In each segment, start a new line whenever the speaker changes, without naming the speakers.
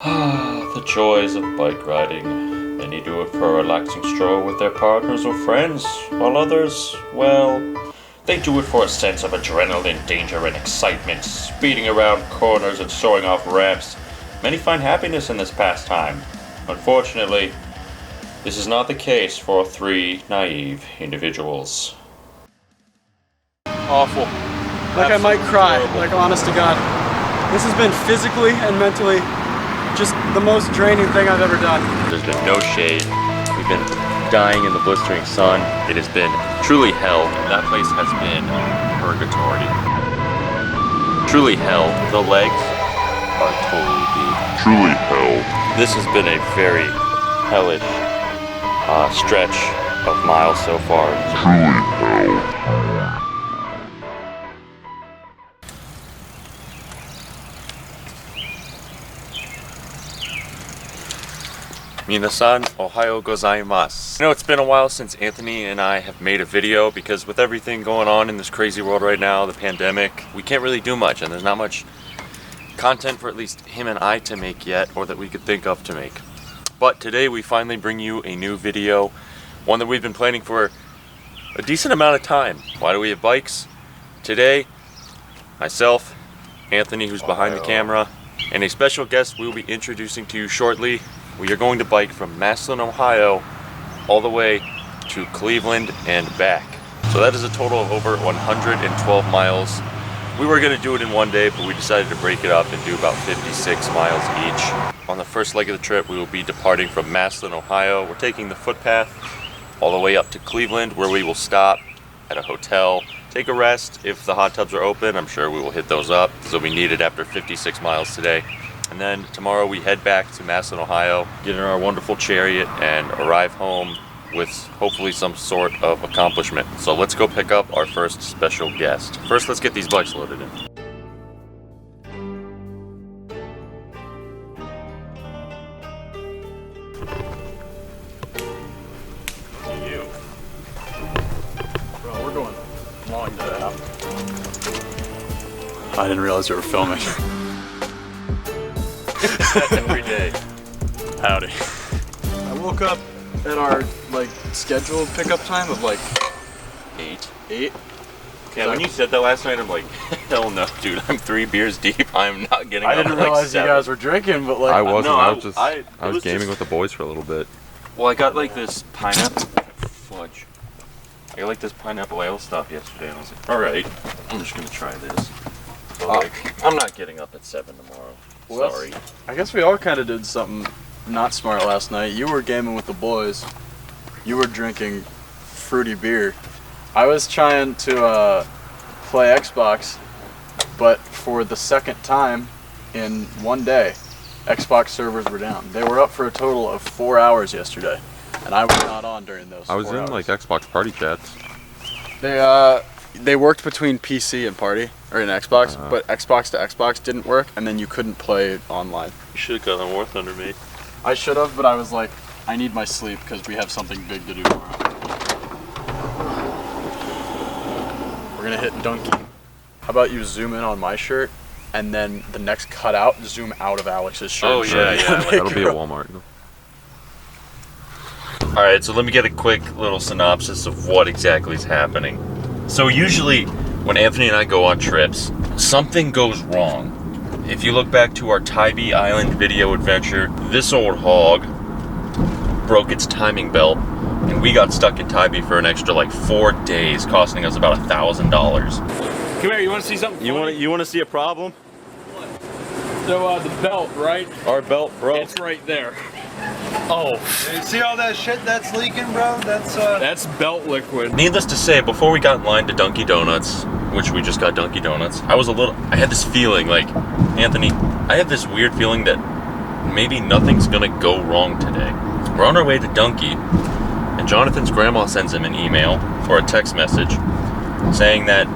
The joys of bike riding. Many do it for a relaxing stroll with their partners or friends, while others, well, they do it for a sense of adrenaline, danger, and excitement, speeding around corners and soaring off ramps. Many find happiness in this pastime. Unfortunately, this is not the case for three naive individuals.
Awful.
Like I might cry, like honest to God. This has been physically and mentally just the most draining thing I've ever done.
There's been no shade. We've been dying in the blistering sun. It has been truly hell. That place has been purgatory. Truly hell. The legs are totally beat.
Truly hell.
This has been a very hellish stretch of miles so far.
Truly hell.
Minasan, Ohio gozaimasu. I know it's been a while since Anthony and I have made a video because with everything going on in this crazy world right now, the pandemic, we can't really do much and there's not much content for at least him and I to make yet, or that we could think of to make. But today we finally bring you a new video, one that we've been planning for a decent amount of time. Why do we have bikes? Today, myself, Anthony, who's behind the camera, and a special guest we'll be introducing to you shortly. We are going to bike from Massillon, Ohio, all the way to Cleveland and back. So that is a total of over 112 miles. We were gonna do it in one day, but we decided to break it up and do about 56 miles each. On the first leg of the trip, we will be departing from Massillon, Ohio. We're taking the footpath all the way up to Cleveland, where we will stop at a hotel, take a rest. If the hot tubs are open, I'm sure we will hit those up, because they'll be needed after 56 miles today. And then tomorrow we head back to Massillon, Ohio, get in our wonderful chariot and arrive home with hopefully some sort of accomplishment. So let's go pick up our first special guest. First, let's get these bikes loaded in. You.
Bro, we're going long today.
I didn't realize you were filming.
That's every day.
Howdy.
I woke up at our scheduled pickup time of
8.
8.
Okay, when you said that last night, I'm like, hell no, dude. I'm 3 beers deep. I'm not getting
I
up
didn't
at
realize you
7.
guys were drinking, but
I wasn't.
No,
I was
was
gaming
just-
with the boys for a little bit.
Well, I got this pineapple fudge. I got this pineapple ale stuff yesterday, and I was like, all right, I'm just gonna try this. But I'm not getting up at 7 tomorrow.
Well,
Sorry.
I guess we all kind of did something not smart last night. You were gaming with the boys. You were drinking fruity beer. I was trying to play Xbox, but for the second time in one day, Xbox servers were down. They were up for a total of 4 hours yesterday, and I was not on during those.
I was
4
in
hours.
Xbox party chats.
They worked between PC and party, or in Xbox, but Xbox to Xbox didn't work, and then you couldn't play online.
You should have gotten War Thunder, mate.
I should have, but I was like, I need my sleep because we have something big to do tomorrow. We're gonna hit Donkey. How about you zoom in on my shirt, and then the next cutout, zoom out of Alex's shirt.
Oh, yeah, yeah.
That'll be a Walmart.
Alright, so let me get a quick little synopsis of what exactly is happening. So usually, when Anthony and I go on trips, something goes wrong. If you look back to our Tybee Island video adventure, this old hog broke its timing belt, and we got stuck in Tybee for an extra 4 days, costing us about $1,000.
Come here, you want to see something funny?
You want to see a problem?
So the belt, right?
Our belt broke.
It's right there.
Oh.
You see all that shit that's leaking, bro?
That's belt liquid.
Needless to say, before we got in line to Dunkin' Donuts, which we just got Dunkin' Donuts, I had this feeling Anthony, I have this weird feeling that maybe nothing's gonna go wrong today. We're on our way to Dunkin', and Jonathan's grandma sends him an email or a text message saying that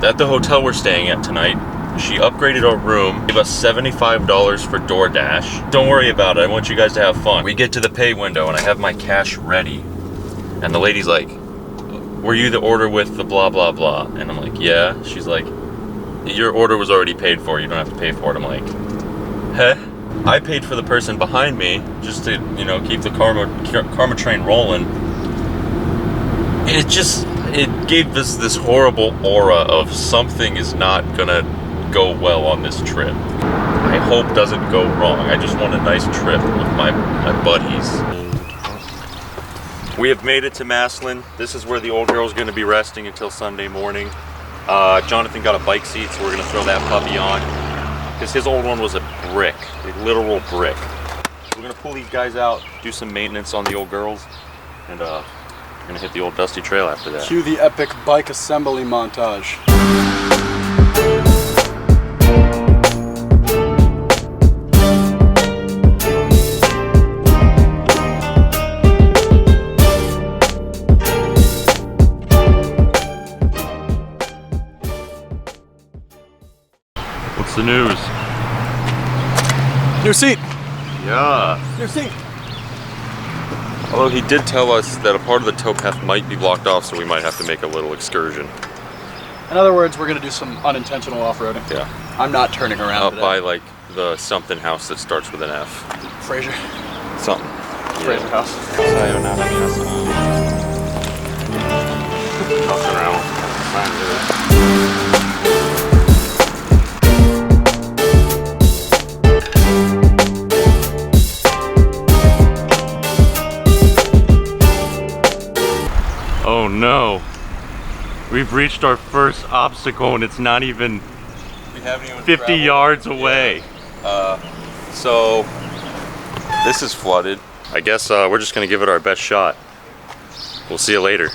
at the hotel we're staying at tonight, she upgraded our room, gave us $75 for DoorDash. Don't worry about it, I want you guys to have fun. We get to the pay window and I have my cash ready. And the lady's like, were you the order with the blah blah blah? And I'm like, yeah. She's like, your order was already paid for, you don't have to pay for it. I'm like, huh? I paid for the person behind me just to, you know, keep the karma train rolling. And it gave us this horrible aura of something is not gonna go well on this trip. I hope doesn't go wrong. I just want a nice trip with my buddies. We have made it to Maslin. This is where the old girl's gonna be resting until Sunday morning. Jonathan got a bike seat, so we're gonna throw that puppy on. Because his old one was a brick, a literal brick. So we're gonna pull these guys out, do some maintenance on the old girls, and we're gonna hit the old dusty trail after that.
Cue the epic bike assembly montage.
What's the news?
New seat.
Yeah.
New seat.
Although he did tell us that a part of the towpath might be blocked off, so we might have to make a little excursion.
In other words, we're gonna do some unintentional off-roading.
Yeah.
I'm not turning around
Up
today.
by like the something house that starts with an F.
Fraser.
Something.
Fraser House.
Sayonara, minasan. Nothing around. Oh no. We've reached our first obstacle and it's not even
We haven't even
50
traveled.
yards away. So this is flooded. I guess we're just gonna give it our best shot. We'll see you later.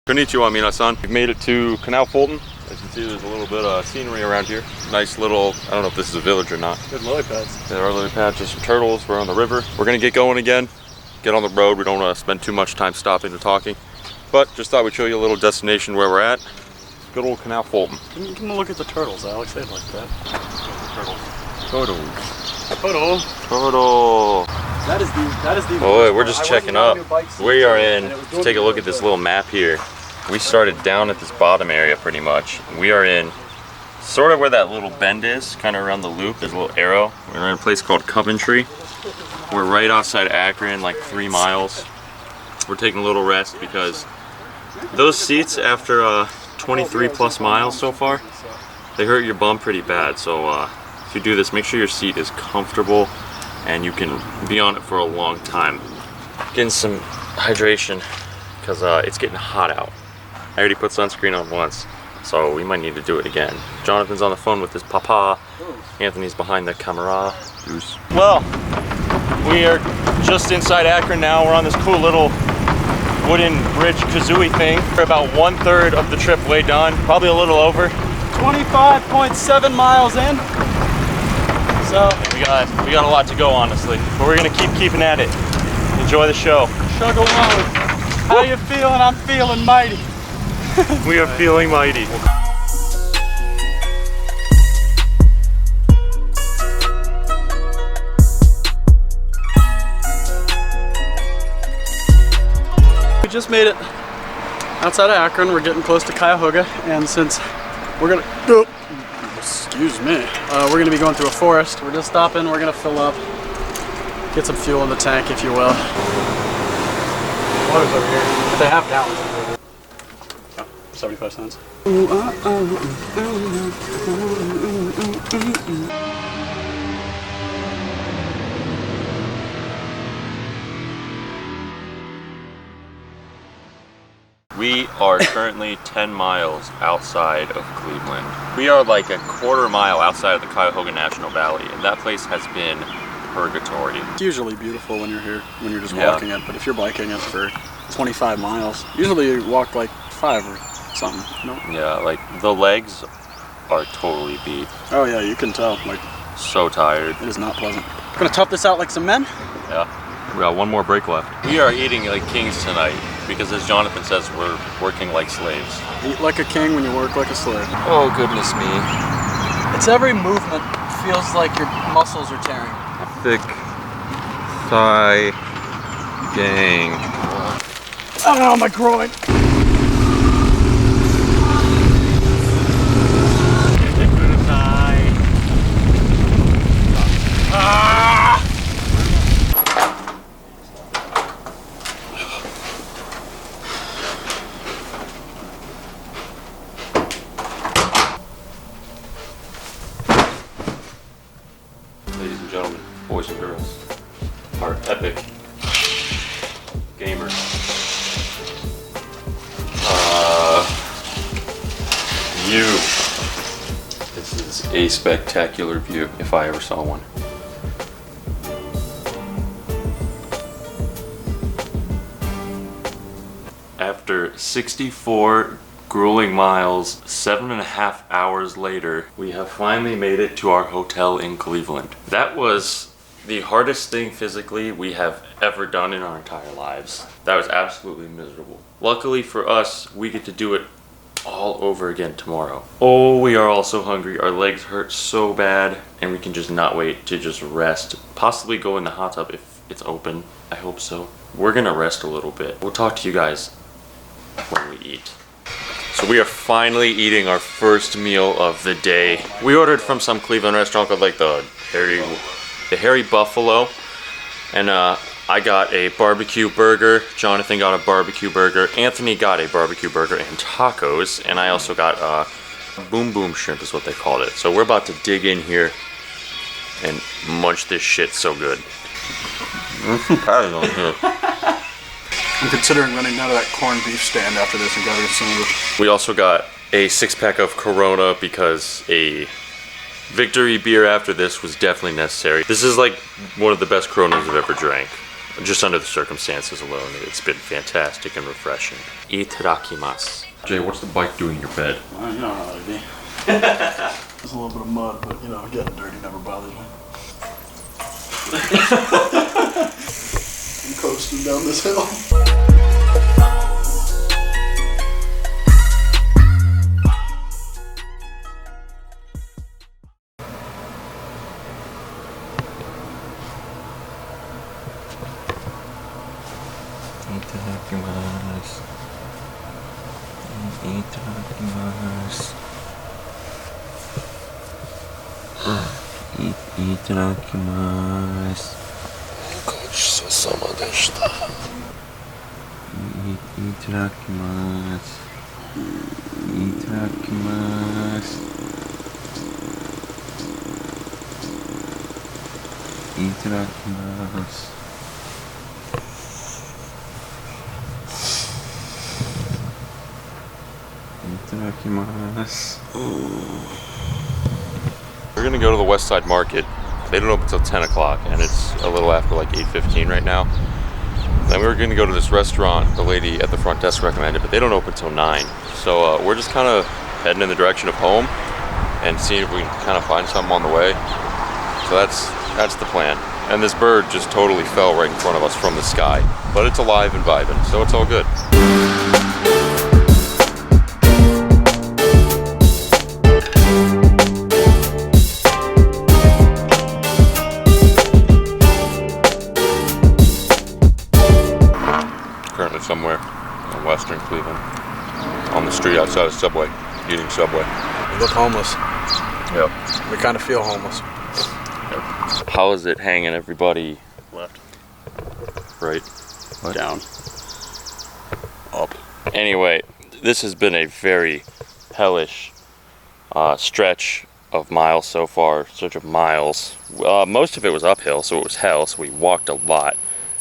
Konnichiwa, minasan. We've made it to Canal Fulton. As you can see, there's a little bit of scenery around here. Nice little, I don't know if this is a village or not.
Good lily pads.
There are lily pads, there's some turtles. We're on the river. We're gonna get going again, get on the road. We don't want to spend too much time stopping and talking. But just thought we'd show you a little destination where we're at. Good old Canal Fulton.
Give me a look at the turtles, Alex. They like that.
Turtles.
Turtle.
Turtle.
That is the.
Boy, we're just checking up. We are in, take a look at this little map here. We started down at this bottom area pretty much. We are in sort of where that little bend is, kind of around the loop. There's a little arrow. We're in a place called Coventry. We're right outside Akron, like 3 miles. We're taking a little rest because those seats after 23 plus miles so far, they hurt your bum pretty bad. So if you do this, make sure your seat is comfortable and you can be on it for a long time. Getting some hydration because it's getting hot out. I already put sunscreen on once, so we might need to do it again. Jonathan's on the phone with his papa. Anthony's behind the camera. Well, we are just inside Akron now. We're on this cool little wooden bridge kazooie thing. We're about 1/3 of the trip way done, probably a little over.
25.7 miles in. So
We got a lot to go, honestly, but we're gonna keeping at it. Enjoy the show.
chug along. How you feeling? I'm feeling mighty.
We are feeling mighty.
We just made it outside of Akron. We're getting close to Cuyahoga, and since we're gonna, excuse me, we're gonna be going through a forest. We're just stopping. We're gonna fill up, get some fuel in the tank, if you will. Water's over here. It's a half gallon. 75 cents.
We are currently 10 miles outside of Cleveland. We are like a 1/4 mile outside of the Cuyahoga National Valley, and that place has been purgatory.
It's usually beautiful when you're here, when you're just
Yeah.
walking it, but if you're biking it for 25 miles, usually you walk like 5 or something. No?
Yeah, like the legs are totally beat.
Oh yeah, you can tell. Like,
So tired.
it is not pleasant. Gonna tough this out like some men.
Yeah. We got one more break left. We are eating like kings tonight. because as Jonathan says, we're working like slaves.
Eat like a king when you work like a slave.
Oh, goodness me.
It's every movement feels like your muscles are tearing.
Thick thigh gang.
Oh, my groin.
Ladies and gentlemen, boys and girls, our epic gamer. View. This is a spectacular view, if I ever saw one. After 64 grueling miles, 7.5 hours later, we have finally made it to our hotel in Cleveland. That was the hardest thing physically we have ever done in our entire lives. That was absolutely miserable. Luckily for us, we get to do it all over again tomorrow. Oh, we are all so hungry. Our legs hurt so bad, and we can just not wait to just rest. Possibly go in the hot tub if it's open. I hope so. We're gonna rest a little bit. We'll talk to you guys when we eat. So we are finally eating our first meal of the day. We ordered from some Cleveland restaurant called like the Hairy Buffalo, and I got a barbecue burger. Jonathan got a barbecue burger. Anthony got a barbecue burger and tacos, and I also got boom boom shrimp is what they called it. So we're about to dig in here and munch this shit so good.
There's some patties on here.
I'm considering running out of that corned beef stand after this and grabbing a sandwich.
We also got a 6-pack of Corona because a victory beer after this was definitely necessary. This is like one of the best Coronas I've ever drank. Just under the circumstances alone, it's been fantastic and refreshing. Itadakimasu. Jay, what's the bike doing in your bed?
Well, you know how it be. There's a little bit of mud, but you know, getting dirty never bothers me. I'm coasting down this hill.
Itadakimasu. Itadakimasu. Itadakimasu. Itadakimasu. Itadakimasu. Itadakimasu. We're gonna go to the West Side Market. They don't open until 10 o'clock, and it's a little after like 8:15 right now. Then we were gonna go to this restaurant the lady at the front desk recommended, but they don't open until 9. So we're just kind of heading in the direction of home and seeing if we can kind of find something on the way. So that's the plan. And this bird just totally fell right in front of us from the sky, but it's alive and vibing, so it's all good. Currently somewhere in western Cleveland, on the street outside of Subway, eating Subway.
We look homeless.
Yep.
We kind of feel homeless.
How is it hanging, everybody?
Left.
Right. What?
Down. Up.
Anyway, this has been a very hellish stretch of miles so far. Stretch of miles. Most of it was uphill, so it was hell. So we walked a lot,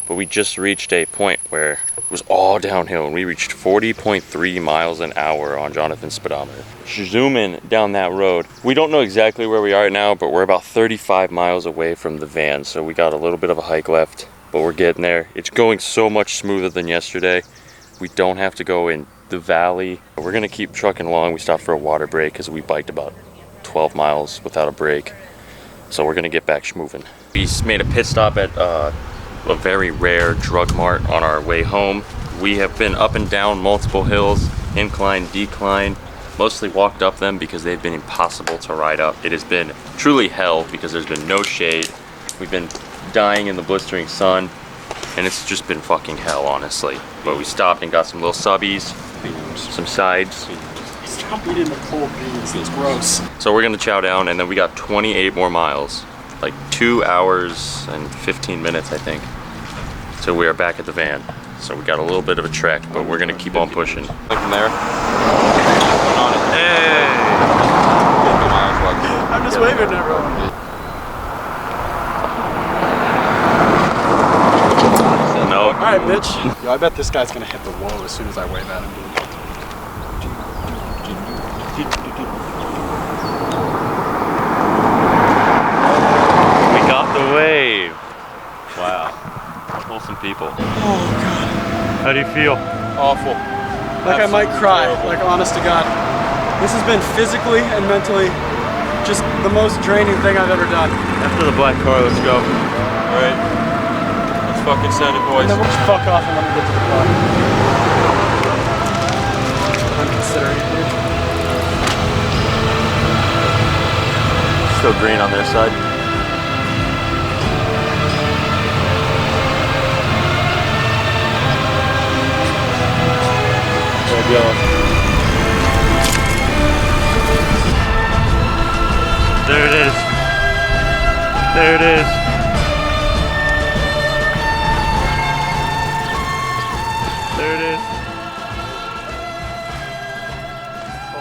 but we just reached a point where it was all downhill, and we reached 40.3 miles an hour on Jonathan's speedometer. Zooming down that road, we don't know exactly where we are right now, but we're about 35 miles away from the van, so we got a little bit of a hike left, but we're getting there. It's going so much smoother than yesterday. We don't have to go in the valley. We're gonna keep trucking along. We stopped for a water break because we biked about 12 miles without a break, so we're gonna get back schmoving. We made a pit stop at a very rare drug mart on our way home. We have been up and down multiple hills, incline, decline, mostly walked up them because they've been impossible to ride up. It has been truly hell because there's been no shade. We've been dying in the blistering sun, and it's just been fucking hell, honestly. But we stopped and got some little subbies, some sides.
Stop eating the cold beans, it's gross.
So we're gonna chow down, and then we got 28 more miles, like 2 hours and 15 minutes, I think. So we are back at the van. So we got a little bit of a trek, but we're gonna keep on pushing.
Like from there. On it. Hey!
I'm just waving at everyone.
No.
Alright, bitch. Yo, I bet this guy's gonna hit the wall as soon as I wave at him, dude.
We got the wave. Wow. Wholesome people.
Oh, God.
How do you feel?
Awful.
Like I might cry, like honest to God. This has been physically and mentally just the most draining thing I've ever done.
After the black car, let's go.
Alright. Let's fucking send it, boys.
And then we'll just fuck off and let me get to the car. I'm considering it, dude.
Still green on their side.
Red, yellow.
There it is. There it is. There it is.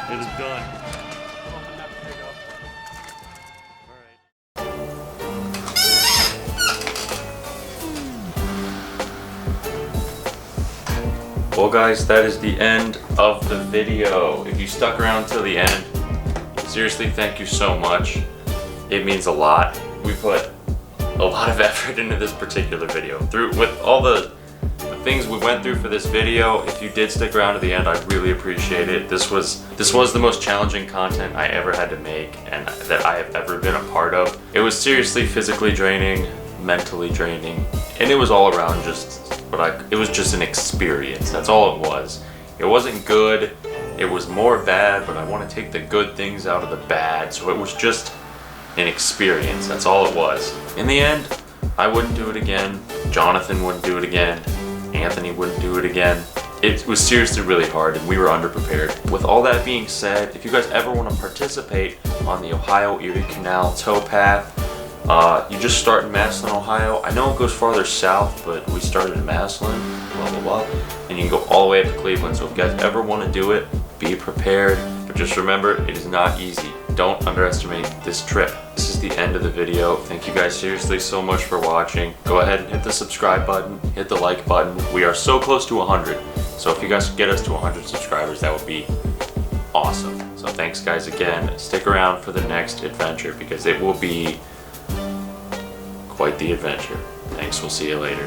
It is done. Well guys, that is the end of the video. If you stuck around till the end, seriously, thank you so much. It means a lot. We put a lot of effort into this particular video. With all the things we went through for this video, if you did stick around to the end, I really appreciate it. This was the most challenging content I ever had to make and that I have ever been a part of. It was seriously physically draining, mentally draining, and it was all around it was just an experience. That's all it was. It wasn't good. It was more bad, but I want to take the good things out of the bad. So it was just an experience. That's all it was. In the end, I wouldn't do it again. Jonathan wouldn't do it again. Anthony wouldn't do it again. It was seriously really hard and we were underprepared. With all that being said, if you guys ever want to participate on the Ohio Erie Canal Towpath, you just start in Massillon, Ohio. I know it goes farther south, but we started in Massillon, blah, blah, blah. And you can go all the way up to Cleveland. So if you guys ever want to do it, be prepared. But just remember, it is not easy. Don't underestimate this trip. This is the end of the video. Thank you guys seriously so much for watching. Go ahead and hit the subscribe button, hit the like button. We are so close to 100. So if you guys get us to 100 subscribers, that would be awesome. So thanks guys again. Stick around for the next adventure because it will be quite the adventure. Thanks, we'll see you later.